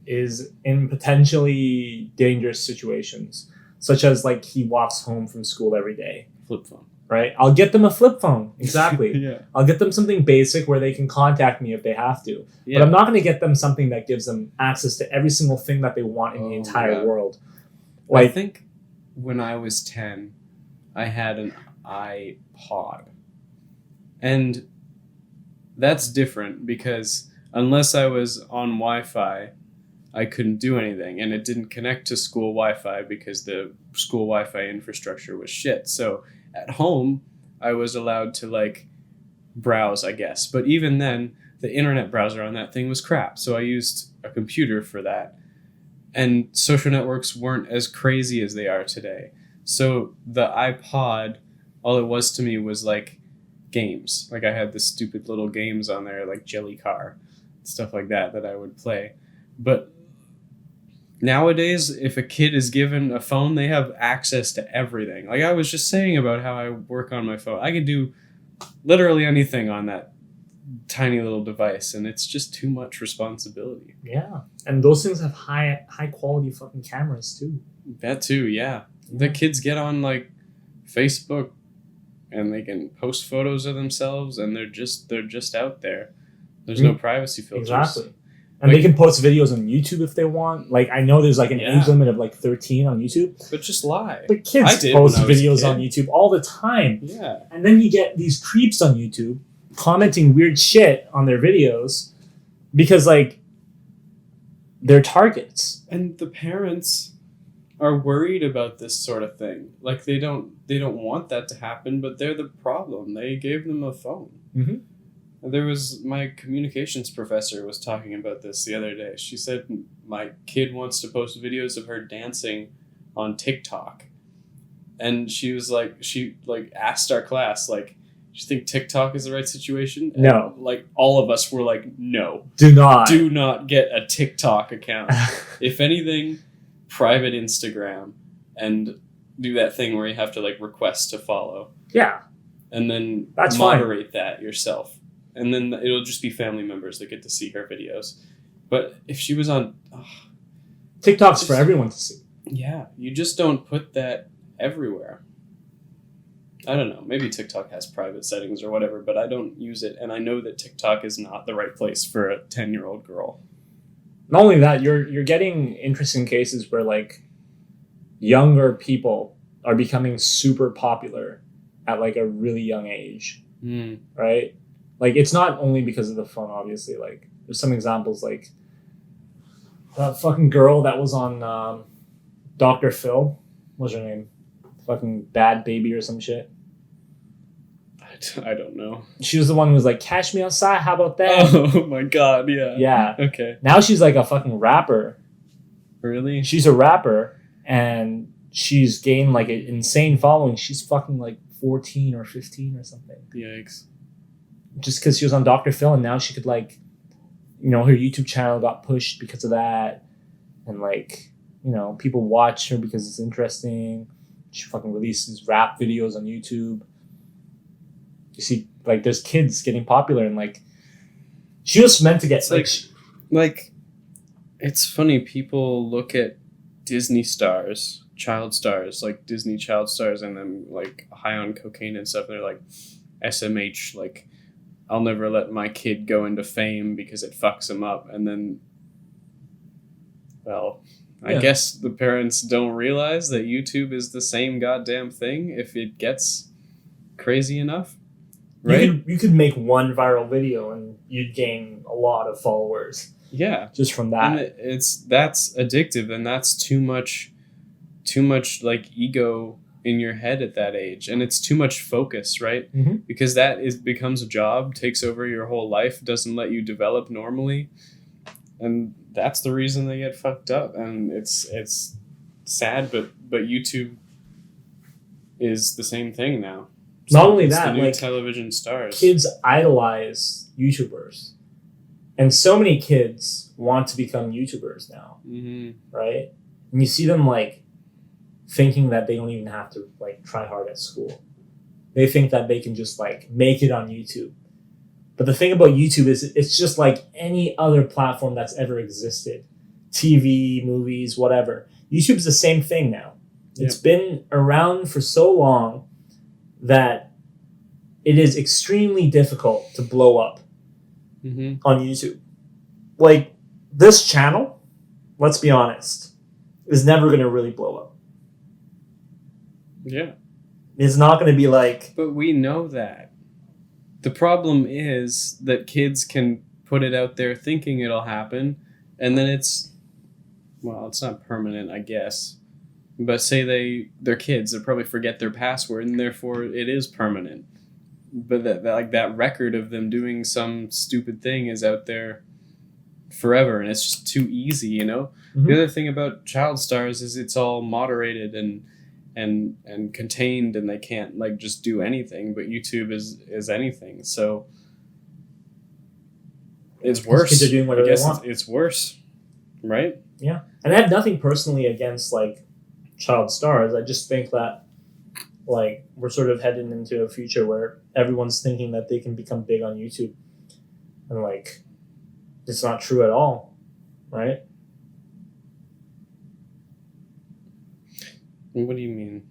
[SPEAKER 2] is in potentially dangerous situations, such as like he walks home from school every day,
[SPEAKER 1] Flip phone.
[SPEAKER 2] right? I'll get them a flip phone. Exactly.
[SPEAKER 1] Yeah.
[SPEAKER 2] I'll get them something basic where they can contact me if they have to.
[SPEAKER 1] Yeah.
[SPEAKER 2] But I'm not going to get them something that gives them access to every single thing that they want in the
[SPEAKER 1] Oh,
[SPEAKER 2] entire
[SPEAKER 1] yeah.
[SPEAKER 2] world.
[SPEAKER 1] I
[SPEAKER 2] Like,
[SPEAKER 1] think when I was 10, I had an iPod. And that's different because unless I was on Wi-Fi, I couldn't do anything. And it didn't connect to school Wi-Fi because the school Wi-Fi infrastructure was shit. So at home, I was allowed to like browse, I guess. But even then, the internet browser on that thing was crap. So I used a computer for that. And social networks weren't as crazy as they are today. So the iPod, all it was to me was like games. Like I had the stupid little games on there, like Jelly Car, stuff like that I would play. But nowadays, if a kid is given a phone, they have access to everything. Like I was just saying about how I work on my phone. I can do literally anything on that tiny little device, and it's just too much responsibility.
[SPEAKER 2] yeah. And those things have high quality fucking cameras too.
[SPEAKER 1] That too, yeah. The kids get on like Facebook and they can post photos of themselves, and they're just out there. There's no privacy filters.
[SPEAKER 2] Exactly. And they can post videos on YouTube if they want. Like, I know there's like an age limit of like 13 on YouTube.
[SPEAKER 1] But just lie.
[SPEAKER 2] But kids post videos on YouTube all the time.
[SPEAKER 1] Yeah.
[SPEAKER 2] And then you get these creeps on YouTube commenting weird shit on their videos because, like, they're targets.
[SPEAKER 1] And the parents are worried about this sort of thing. Like, they don't want that to happen, but they're the problem. They gave them a phone.
[SPEAKER 2] Mm-hmm.
[SPEAKER 1] There was, my communications professor was talking about this the other day. She said, my kid wants to post videos of her dancing on TikTok. And she was like, asked our class, like, do you think TikTok is the right situation? And,
[SPEAKER 2] no.
[SPEAKER 1] like, all of us were like, no.
[SPEAKER 2] Do not
[SPEAKER 1] get a TikTok account. If anything, private Instagram and do that thing where you have to, like, request to follow.
[SPEAKER 2] Yeah.
[SPEAKER 1] And then
[SPEAKER 2] that's
[SPEAKER 1] moderate that yourself. And then it'll just be family members that get to see her videos. But if she was on...
[SPEAKER 2] TikTok's for everyone to see.
[SPEAKER 1] Yeah, you just don't put that everywhere. I don't know. Maybe TikTok has private settings or whatever, but I don't use it. And I know that TikTok is not the right place for a 10-year-old girl.
[SPEAKER 2] Not only that, you're getting interesting cases where, like, younger people are becoming super popular at, like, a really young age. Right? Like, it's not only because of the phone, obviously. Like, there's some examples, like that fucking girl that was on Dr. Phil. What's her name? Fucking Bad Baby or some shit.
[SPEAKER 1] I don't know.
[SPEAKER 2] She was the one who was like, "Catch me outside, how about that?"
[SPEAKER 1] Oh my god, yeah.
[SPEAKER 2] Yeah.
[SPEAKER 1] Okay.
[SPEAKER 2] Now she's like a fucking rapper.
[SPEAKER 1] Really?
[SPEAKER 2] She's a rapper, and she's gained like an insane following. She's fucking like 14 or 15 or something.
[SPEAKER 1] Yikes.
[SPEAKER 2] Just because she was on Dr. Phil, and now she could, like, you know, her YouTube channel got pushed because of that, and, like, you know, people watch her because it's interesting. She fucking releases rap videos on YouTube. You see, like, there's kids getting popular, and, like, she was meant to get
[SPEAKER 1] like it's funny. People look at Disney stars, child stars, like Disney child stars, and then like high on cocaine and stuff. And they're like SMH, like, I'll never let my kid go into fame because it fucks him up. And then, well, I guess the parents don't realize that YouTube is the same goddamn thing if it gets crazy enough, right?
[SPEAKER 2] You could make one viral video and you'd gain a lot of followers.
[SPEAKER 1] Yeah.
[SPEAKER 2] Just from that.
[SPEAKER 1] And that's addictive, and that's too much like ego in your head at that age, and it's too much focus, right?
[SPEAKER 2] Mm-hmm.
[SPEAKER 1] Because that becomes a job, takes over your whole life, doesn't let you develop normally, and that's the reason they get fucked up. And it's sad, but YouTube is the same thing now.
[SPEAKER 2] Not only
[SPEAKER 1] it's
[SPEAKER 2] that,
[SPEAKER 1] the new
[SPEAKER 2] like,
[SPEAKER 1] television stars.
[SPEAKER 2] Kids idolize YouTubers, And so many kids want to become YouTubers now, right? And you see them like thinking that they don't even have to like try hard at school. They think that they can just like make it on YouTube. But the thing about YouTube is it's just like any other platform that's ever existed. TV, movies, whatever. YouTube's the same thing now.
[SPEAKER 1] Yep.
[SPEAKER 2] It's been around for so long that it is extremely difficult to blow up on YouTube. Like, this channel, let's be honest, is never going to really blow up.
[SPEAKER 1] Yeah.
[SPEAKER 2] It's not going to be like...
[SPEAKER 1] But we know that. The problem is that kids can put it out there thinking it'll happen, and then it's not permanent, I guess. But say they're kids, they'll probably forget their password, and therefore it is permanent. But that record of them doing some stupid thing is out there forever, and it's just too easy, you know? The other thing about child stars is it's all moderated and contained, and they can't like just do anything. But YouTube is anything, so it's worse.
[SPEAKER 2] Kids are doing whatever they want.
[SPEAKER 1] It's worse, right?
[SPEAKER 2] Yeah, and I have nothing personally against like child stars. I just think that like we're sort of heading into a future where everyone's thinking that they can become big on YouTube, and like it's not true at all, right?
[SPEAKER 1] What do you mean?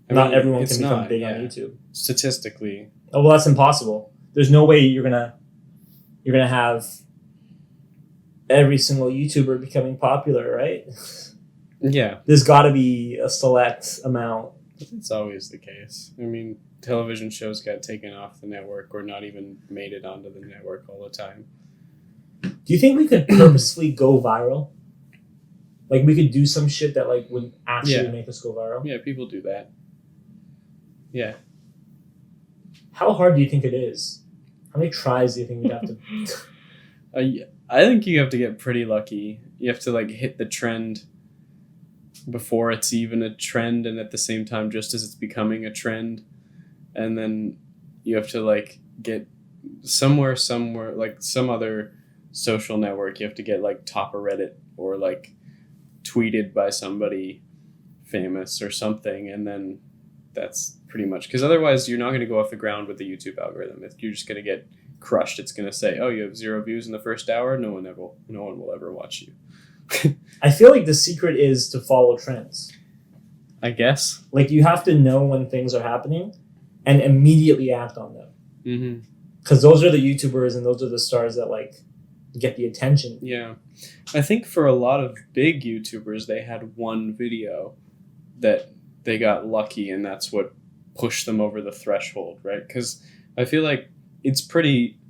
[SPEAKER 2] Not everyone can become big on YouTube.
[SPEAKER 1] Statistically.
[SPEAKER 2] Oh, well, that's impossible. There's no way you're gonna have every single YouTuber becoming popular, right?
[SPEAKER 1] Yeah.
[SPEAKER 2] There's got to be a select amount.
[SPEAKER 1] It's always the case. I mean, television shows got taken off the network or not even made it onto the network all the time.
[SPEAKER 2] Do you think we could purposely go viral? Like, we could do some shit that, like, would actually make us go viral?
[SPEAKER 1] Yeah, people do that. Yeah.
[SPEAKER 2] How hard do you think it is? How many tries do you think we'd have to...
[SPEAKER 1] I think you have to get pretty lucky. You have to, like, hit the trend before it's even a trend, and at the same time, just as it's becoming a trend. And then you have to, like, get somewhere, like, some other social network. You have to get, like, top of Reddit or, like... tweeted by somebody famous or something, and then that's pretty much, because otherwise you're not going to go off the ground with the YouTube algorithm. You're just going to get crushed. It's going to say, oh, you have 0 views in the first hour, no one will ever watch you.
[SPEAKER 2] I feel like the secret is to follow trends,
[SPEAKER 1] I guess.
[SPEAKER 2] Like, you have to know when things are happening and immediately act on them, because those are the YouTubers and those are the stars that like get the attention.
[SPEAKER 1] Yeah. I think for a lot of big YouTubers, they had one video that they got lucky, and that's what pushed them over the threshold, right? Because I feel like it's pretty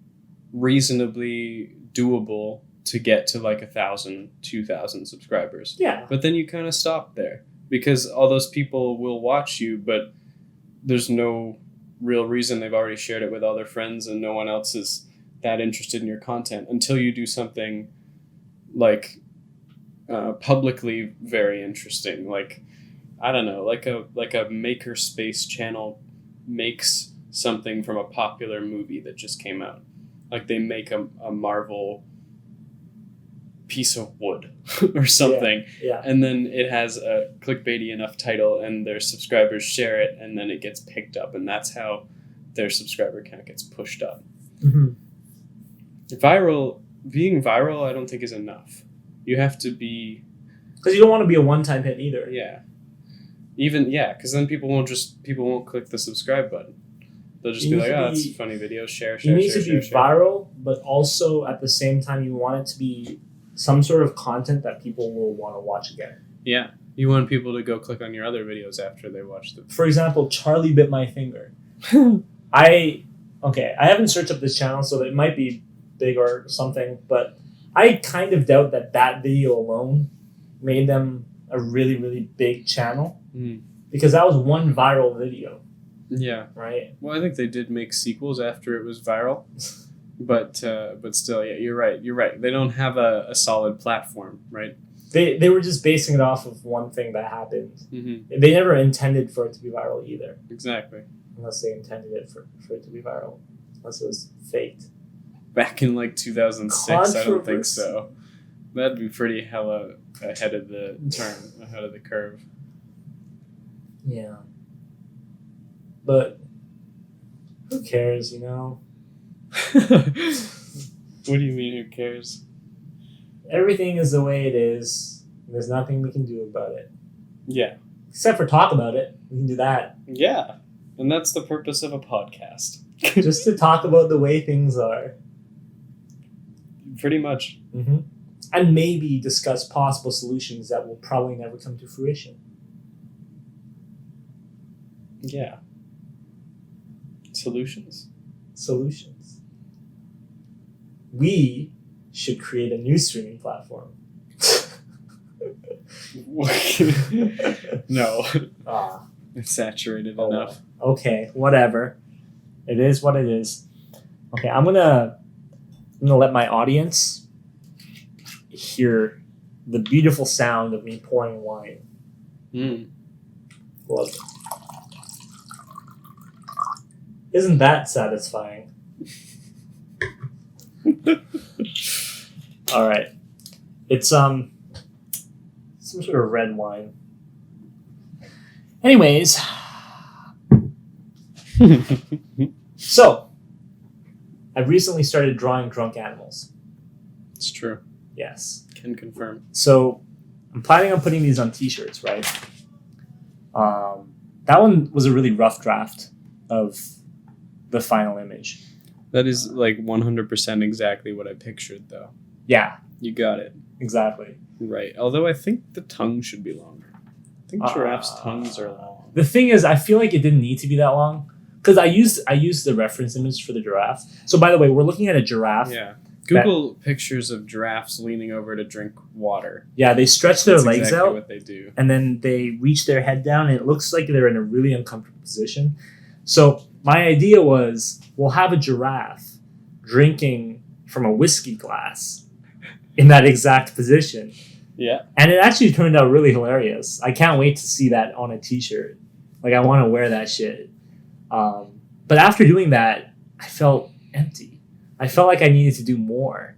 [SPEAKER 1] reasonably doable to get to like 1,000, 2,000 subscribers.
[SPEAKER 2] Yeah.
[SPEAKER 1] But then you kind of stop there because all those people will watch you, but there's no real reason. They've already shared it with all their friends, and no one else is that interested in your content until you do something like publicly very interesting, like I don't know, like a makerspace channel makes something from a popular movie that just came out. Like they make a Marvel piece of wood or something, and then it has a clickbaity enough title, and their subscribers share it, and then it gets picked up, and that's how their subscriber count gets pushed up. Being viral, I don't think is enough. You have to be...
[SPEAKER 2] Because you don't want to be a one-time hit either.
[SPEAKER 1] Yeah. Because then people won't click the subscribe button. They'll just be like, oh, that's a funny video, share.
[SPEAKER 2] You need to be viral, but also at the same time, you want it to be some sort of content that people will want to watch again.
[SPEAKER 1] Yeah. You want people to go click on your other videos after they watch them.
[SPEAKER 2] For example, Charlie Bit My Finger. I haven't searched up this channel, so it might be big or something, but I kind of doubt that video alone made them a really, really big channel, because that was one viral video.
[SPEAKER 1] Yeah.
[SPEAKER 2] Right?
[SPEAKER 1] Well, I think they did make sequels after it was viral, but still, yeah, you're right. They don't have a solid platform, right?
[SPEAKER 2] They were just basing it off of one thing that happened. They never intended for it to be viral either.
[SPEAKER 1] Exactly.
[SPEAKER 2] Unless they intended it for it to be viral. Unless it was faked.
[SPEAKER 1] back in like 2006, I don't think so. That'd be pretty hella ahead of the curve.
[SPEAKER 2] Yeah. But who cares, you know?
[SPEAKER 1] What do you mean, who cares?
[SPEAKER 2] Everything is the way it is. There's nothing we can do about it.
[SPEAKER 1] Yeah.
[SPEAKER 2] Except for talk about it. We can do that.
[SPEAKER 1] Yeah. And that's the purpose of a podcast.
[SPEAKER 2] Just to talk about the way things are.
[SPEAKER 1] Pretty much.
[SPEAKER 2] Mm-hmm. And maybe discuss possible solutions that will probably never come to fruition.
[SPEAKER 1] Yeah. Solutions.
[SPEAKER 2] We should create a new streaming platform.
[SPEAKER 1] No.
[SPEAKER 2] Ah.
[SPEAKER 1] It's saturated enough.
[SPEAKER 2] Okay, whatever. It is what it is. Okay, I'm gonna let my audience hear the beautiful sound of me pouring wine. Look. Isn't that satisfying? All right. It's some sort of red wine. Anyways, so I recently started drawing drunk animals.
[SPEAKER 1] It's true.
[SPEAKER 2] Yes.
[SPEAKER 1] Can confirm.
[SPEAKER 2] So I'm planning on putting these on t-shirts, right? That one was a really rough draft of the final image.
[SPEAKER 1] That is like 100% exactly what I pictured, though.
[SPEAKER 2] Yeah.
[SPEAKER 1] You got it.
[SPEAKER 2] Exactly.
[SPEAKER 1] Right. Although I think the tongue should be longer. I think giraffes' tongues are long.
[SPEAKER 2] The thing is, I feel like it didn't need to be that long. Because I used the reference image for the giraffe. So by the way, we're looking at a giraffe.
[SPEAKER 1] Yeah. Google pictures of giraffes leaning over to drink water.
[SPEAKER 2] Yeah, they stretch their legs
[SPEAKER 1] exactly
[SPEAKER 2] out.
[SPEAKER 1] What they do. And
[SPEAKER 2] then they reach their head down, and it looks like they're in a really uncomfortable position. So my idea was, we'll have a giraffe drinking from a whiskey glass in that exact position.
[SPEAKER 1] Yeah.
[SPEAKER 2] And it actually turned out really hilarious. I can't wait to see that on a t-shirt. Like, I want to wear that shit. But after doing that, I felt empty. I felt like I needed to do more.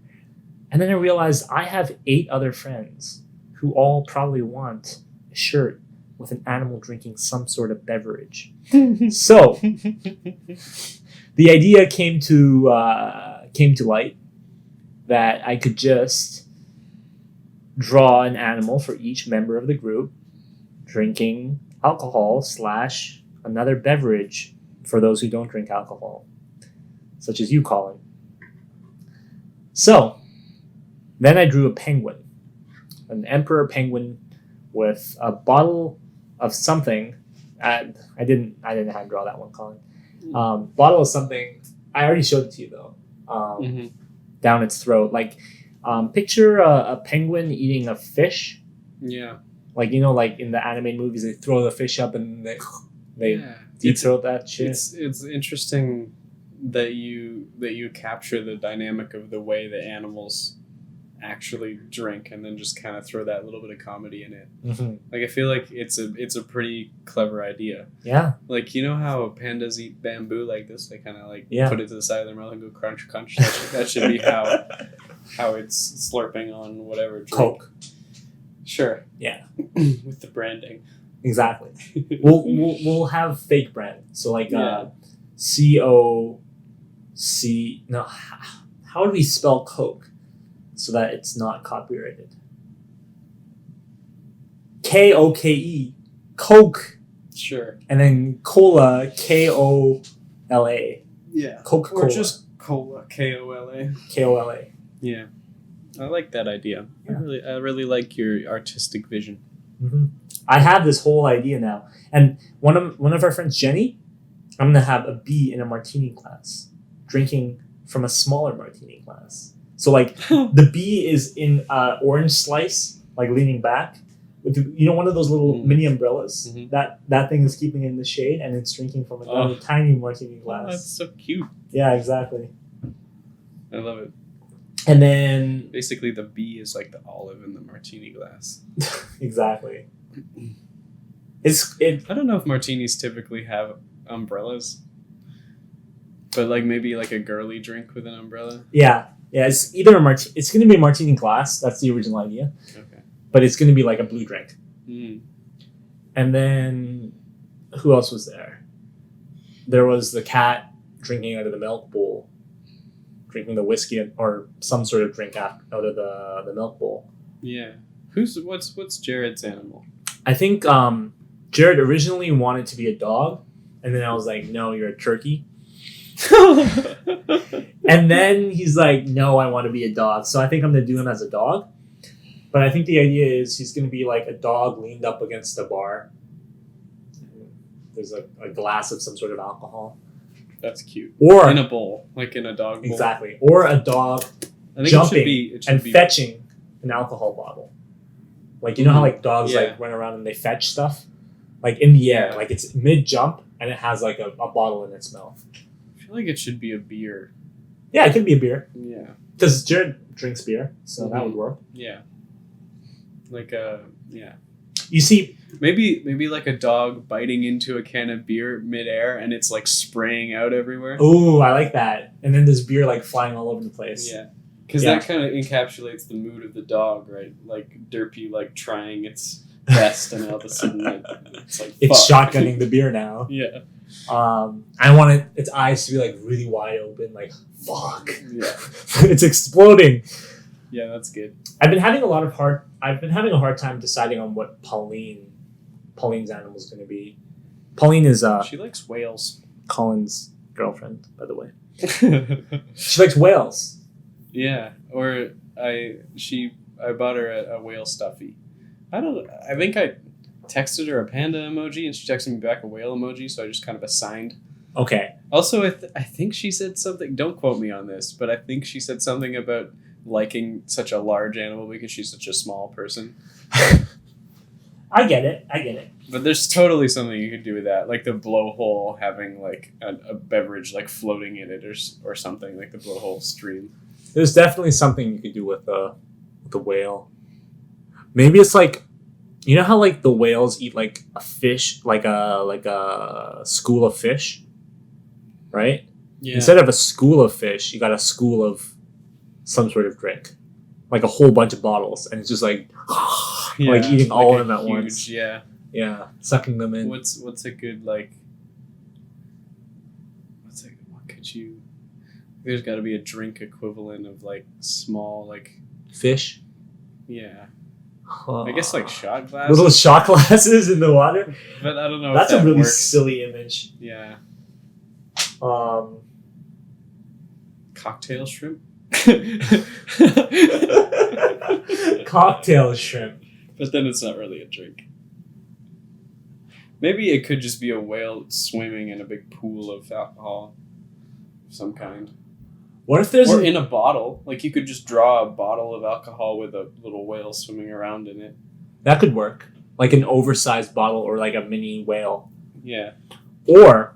[SPEAKER 2] And then I realized I have 8 other friends who all probably want a shirt with an animal drinking some sort of beverage. So the idea came to light that I could just draw an animal for each member of the group drinking alcohol / another beverage for those who don't drink alcohol, such as you, Colin. So then I drew a penguin, an emperor penguin with a bottle of something. I didn't hand draw that one, Colin. Bottle of something. I already showed it to you though. Down its throat. Like, picture a penguin eating a fish.
[SPEAKER 1] Yeah.
[SPEAKER 2] Like, you know, like in the anime movies, they throw the fish up and they deep throat that shit.
[SPEAKER 1] It's interesting that you capture the dynamic of the way the animals actually drink, and then just kind of throw that little bit of comedy in it. Like, I feel like it's a pretty clever idea.
[SPEAKER 2] Yeah.
[SPEAKER 1] Like, you know how pandas eat bamboo like this? They kind of like put it to the side of their mouth and go crunch, crunch. That should be how it's slurping on whatever drink.
[SPEAKER 2] Coke.
[SPEAKER 1] Sure.
[SPEAKER 2] Yeah.
[SPEAKER 1] With the branding.
[SPEAKER 2] Exactly. We'll have fake brand. So like COC. No, how do we spell Coke so that it's not copyrighted? KOKE. Coke.
[SPEAKER 1] Sure.
[SPEAKER 2] And then cola, KOLA.
[SPEAKER 1] Yeah.
[SPEAKER 2] Coca-Cola.
[SPEAKER 1] Or just cola, KOLA.
[SPEAKER 2] KOLA.
[SPEAKER 1] Yeah. I like that idea.
[SPEAKER 2] Yeah.
[SPEAKER 1] I really like your artistic vision.
[SPEAKER 2] I have this whole idea now. And one of our friends, Jenny, I'm going to have a bee in a martini glass drinking from a smaller martini glass. So like the bee is in orange slice, like leaning back. With, you know, one of those little mini umbrellas? That thing is keeping it in the shade, and it's drinking from another tiny martini glass.
[SPEAKER 1] Oh, that's so cute.
[SPEAKER 2] Yeah, exactly.
[SPEAKER 1] I love it.
[SPEAKER 2] And then
[SPEAKER 1] basically the bee is like the olive in the martini glass.
[SPEAKER 2] Exactly.
[SPEAKER 1] I don't know if martinis typically have umbrellas. But like maybe like a girly drink with an umbrella.
[SPEAKER 2] Yeah. Yeah, it's either it's going to be a martini glass. That's the original idea.
[SPEAKER 1] Okay.
[SPEAKER 2] But it's going to be like a blue drink.
[SPEAKER 1] Mm.
[SPEAKER 2] And then who else was there? There was the cat drinking out of the milk bowl, drinking the whiskey or some sort of drink out of the milk bowl.
[SPEAKER 1] Yeah. What's Jared's animal?
[SPEAKER 2] I think Jared originally wanted to be a dog, and then I was like, no, you're a turkey. And then he's like, no, I want to be a dog. So I think I'm going to do him as a dog. But I think the idea is he's going to be like a dog leaned up against a bar. There's a glass of some sort of alcohol.
[SPEAKER 1] That's cute.
[SPEAKER 2] Or
[SPEAKER 1] in a bowl, like in a dog bowl.
[SPEAKER 2] Exactly. Or a dog
[SPEAKER 1] I think
[SPEAKER 2] jumping
[SPEAKER 1] it should
[SPEAKER 2] and
[SPEAKER 1] be
[SPEAKER 2] fetching an alcohol bottle. Like, you know how like dogs like run around and they fetch stuff? Like in the air. Like it's mid-jump and it has like a bottle in its mouth.
[SPEAKER 1] I feel like it should be a beer.
[SPEAKER 2] Yeah, it could be a beer.
[SPEAKER 1] Yeah.
[SPEAKER 2] Because Jared drinks beer, so that would work.
[SPEAKER 1] Yeah. Like yeah.
[SPEAKER 2] You see,
[SPEAKER 1] maybe like a dog biting into a can of beer midair and it's like spraying out everywhere.
[SPEAKER 2] Oh, I like that. And then there's beer like flying all over the place.
[SPEAKER 1] Yeah. Because that kind of encapsulates the mood of the dog, right? Like Derpy like trying its best and all of a sudden it's like
[SPEAKER 2] it's shotgunning the beer now.
[SPEAKER 1] Yeah.
[SPEAKER 2] I want its eyes to be like really wide open, like fuck.
[SPEAKER 1] Yeah.
[SPEAKER 2] It's exploding.
[SPEAKER 1] Yeah, that's good.
[SPEAKER 2] I've been having a hard time deciding on what Pauline's animal is going to be. Pauline is
[SPEAKER 1] she likes whales.
[SPEAKER 2] Colin's girlfriend, by the way. She likes whales.
[SPEAKER 1] Yeah, or I bought her a whale stuffy. I think I texted her a panda emoji and she texted me back a whale emoji, so I just kind of assigned.
[SPEAKER 2] Okay.
[SPEAKER 1] Also, I think she said something, don't quote me on this, but I think she said something about liking such a large animal because she's such a small person.
[SPEAKER 2] I get it.
[SPEAKER 1] But there's totally something you could do with that, like the blowhole having like a beverage like floating in it or something, like the blowhole stream.
[SPEAKER 2] There's definitely something you could do with the whale. Maybe it's like, you know how like the whales eat like a fish, like a school of fish, right?
[SPEAKER 1] Yeah.
[SPEAKER 2] Instead of a school of fish, you got a school of some sort of drink, like a whole bunch of bottles, and it's just like, like eating all of them at once.
[SPEAKER 1] Yeah.
[SPEAKER 2] Yeah, sucking them in.
[SPEAKER 1] What's a good like? What could you? There's got to be a drink equivalent of like small like
[SPEAKER 2] fish.
[SPEAKER 1] Yeah. I guess like shot glasses.
[SPEAKER 2] Little shot glasses in the water.
[SPEAKER 1] But I don't know.
[SPEAKER 2] That's
[SPEAKER 1] if that
[SPEAKER 2] a really
[SPEAKER 1] works.
[SPEAKER 2] silly image.
[SPEAKER 1] Yeah. Cocktail shrimp.
[SPEAKER 2] Cocktail shrimp.
[SPEAKER 1] But then it's not really a drink. Maybe it could just be a whale swimming in a big pool of alcohol of some kind.
[SPEAKER 2] What if there's
[SPEAKER 1] in a bottle? Like you could just draw a bottle of alcohol with a little whale swimming around in it.
[SPEAKER 2] That could work. Like an oversized bottle or like a mini whale.
[SPEAKER 1] Yeah.
[SPEAKER 2] Or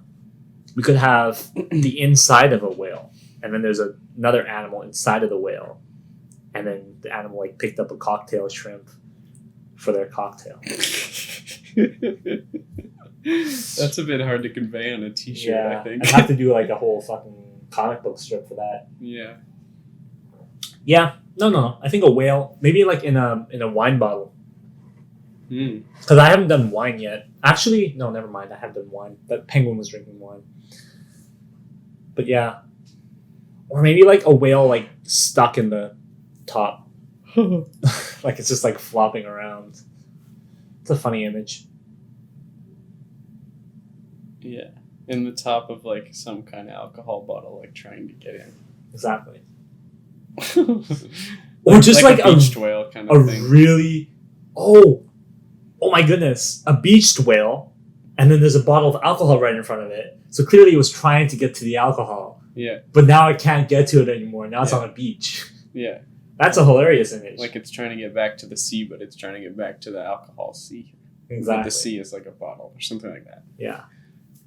[SPEAKER 2] we could have the inside of a whale, and then there's another animal inside of the whale, and then the animal like picked up a cocktail shrimp for their cocktail.
[SPEAKER 1] That's a bit hard to convey on a t-shirt,
[SPEAKER 2] yeah,
[SPEAKER 1] I think.
[SPEAKER 2] I'd have to do like a whole fucking comic book strip for that.
[SPEAKER 1] Yeah.
[SPEAKER 2] Yeah. No. I think a whale, maybe like in a wine bottle. Because I haven't done wine yet. Actually, no, never mind. I have done wine. That penguin was drinking wine. But yeah. Or maybe like a whale like stuck in the top. Like it's just like flopping around. It's a funny image.
[SPEAKER 1] Yeah. In the top of like some kind of alcohol bottle, like trying to get in.
[SPEAKER 2] Exactly. Or just like
[SPEAKER 1] a beached whale kind of thing.
[SPEAKER 2] Really, oh my goodness, a beached whale, and then there's a bottle of alcohol right in front of it. So clearly it was trying to get to the alcohol.
[SPEAKER 1] Yeah.
[SPEAKER 2] But now it can't get to it anymore. Now it's on a beach.
[SPEAKER 1] Yeah.
[SPEAKER 2] That's a hilarious image.
[SPEAKER 1] Like it's trying to get back to the sea, but it's trying to get back to the alcohol sea.
[SPEAKER 2] Exactly.
[SPEAKER 1] But the sea is like a bottle or something like that.
[SPEAKER 2] Yeah.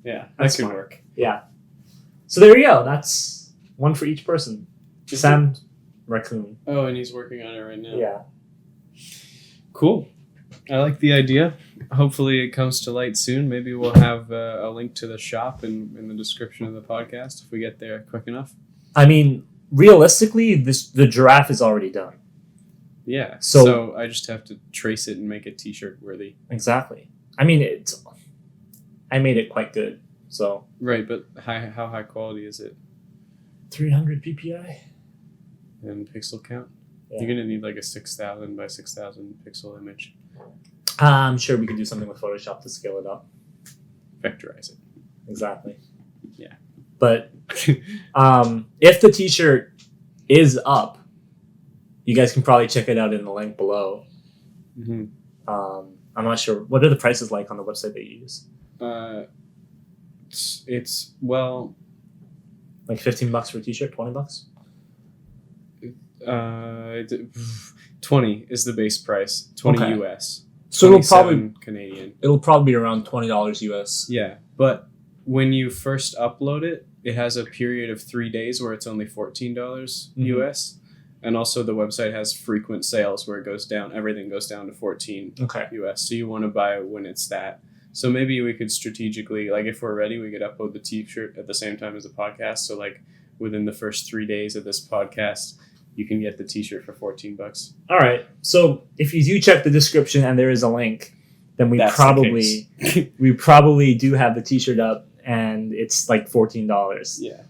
[SPEAKER 1] Yeah,
[SPEAKER 2] That's
[SPEAKER 1] that could
[SPEAKER 2] smart.
[SPEAKER 1] work.
[SPEAKER 2] Yeah. So there you go. That's one for each person. Sam, raccoon.
[SPEAKER 1] Oh, and he's working on it right now.
[SPEAKER 2] Yeah.
[SPEAKER 1] Cool. I like the idea. hopefully it comes to light soon. Maybe we'll have a link to the shop in the description of the podcast if we get there quick enough.
[SPEAKER 2] I mean, realistically, the giraffe is already done.
[SPEAKER 1] Yeah. So I just have to trace it and make it t-shirt worthy.
[SPEAKER 2] Exactly. I mean, I made it quite good. So
[SPEAKER 1] right, but how high quality is it?
[SPEAKER 2] 300 ppi
[SPEAKER 1] and pixel count.
[SPEAKER 2] Yeah.
[SPEAKER 1] You're gonna need like a 6,000 by 6,000 pixel image.
[SPEAKER 2] I'm sure we could do something with Photoshop to scale it up.
[SPEAKER 1] Vectorize it.
[SPEAKER 2] Exactly.
[SPEAKER 1] Yeah.
[SPEAKER 2] But if the t-shirt is up, you guys can probably check it out in the link below.
[SPEAKER 1] Mm-hmm.
[SPEAKER 2] I'm not sure. What are the prices like on the website that you use?
[SPEAKER 1] It's well,
[SPEAKER 2] like $15 for a t-shirt, $20.
[SPEAKER 1] 20 is the base price. 20
[SPEAKER 2] Okay.
[SPEAKER 1] US.
[SPEAKER 2] So it'll probably
[SPEAKER 1] Canadian.
[SPEAKER 2] It'll probably be around $20 US.
[SPEAKER 1] Yeah, but when you first upload it, it has a period of 3 days where it's only $14 US, and also the website has frequent sales where it goes down. Everything goes down to 14 US. So you want to buy it when it's that. So maybe we could strategically, like if we're ready, we could upload the t-shirt at the same time as the podcast. So like within the first 3 days of this podcast, you can get the t-shirt for $14.
[SPEAKER 2] All right. So if you do check the description and there is a link, then we probably do have the t-shirt up and it's like $14.
[SPEAKER 1] Yeah.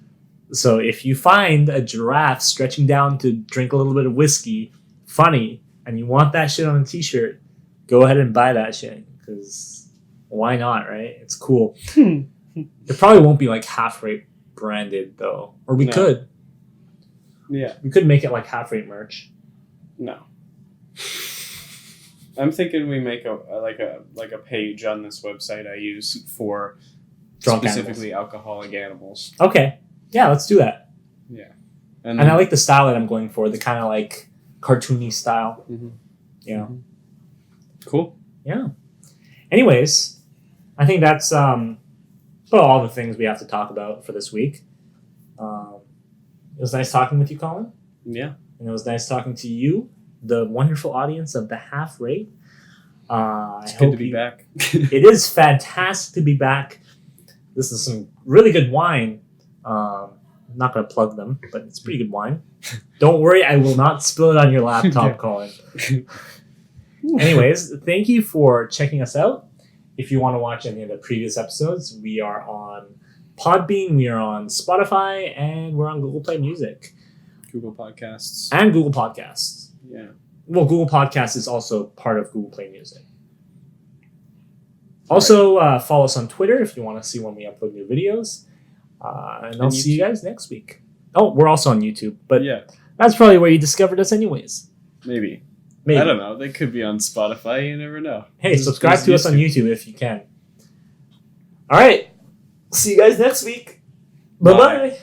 [SPEAKER 2] So if you find a giraffe stretching down to drink a little bit of whiskey, funny, and you want that shit on a t-shirt, go ahead and buy that shit because why not, right? It's cool. It probably won't be like half rate branded though, or we could.
[SPEAKER 1] Yeah,
[SPEAKER 2] we could make it like half rate merch.
[SPEAKER 1] No, I'm thinking we make a page on this website I use for
[SPEAKER 2] drunk
[SPEAKER 1] specifically alcoholic animals.
[SPEAKER 2] Okay, yeah, let's do that.
[SPEAKER 1] Yeah,
[SPEAKER 2] and I like the style that I'm going for, the kind of like cartoony style.
[SPEAKER 1] Mm-hmm.
[SPEAKER 2] Yeah,
[SPEAKER 1] cool.
[SPEAKER 2] Yeah. Anyways, I think that's about all the things we have to talk about for this week. It was nice talking with you, Colin.
[SPEAKER 1] Yeah.
[SPEAKER 2] And it was nice talking to you, the wonderful audience of the Half Rate.
[SPEAKER 1] It's good to be back.
[SPEAKER 2] It is fantastic to be back. This is some really good wine. I'm not going to plug them, but it's pretty good wine. Don't worry, I will not spill it on your laptop, Colin. Anyways, thank you for checking us out. If you want to watch any of the previous episodes, we are on Podbean, we are on Spotify, and we're on Google Play Music.
[SPEAKER 1] Google Podcasts.
[SPEAKER 2] And Google Podcasts.
[SPEAKER 1] Yeah.
[SPEAKER 2] Well, Google Podcasts is also part of Google Play Music. Also, follow us on Twitter if you want to see when we upload new videos. And I'll see you guys next week. Oh, we're also on YouTube, but yeah, that's probably where you discovered us anyways.
[SPEAKER 1] Maybe. I don't know. They could be on Spotify. You never know.
[SPEAKER 2] Hey, subscribe to us on YouTube if you can. All right. See you guys next week. Bye-bye.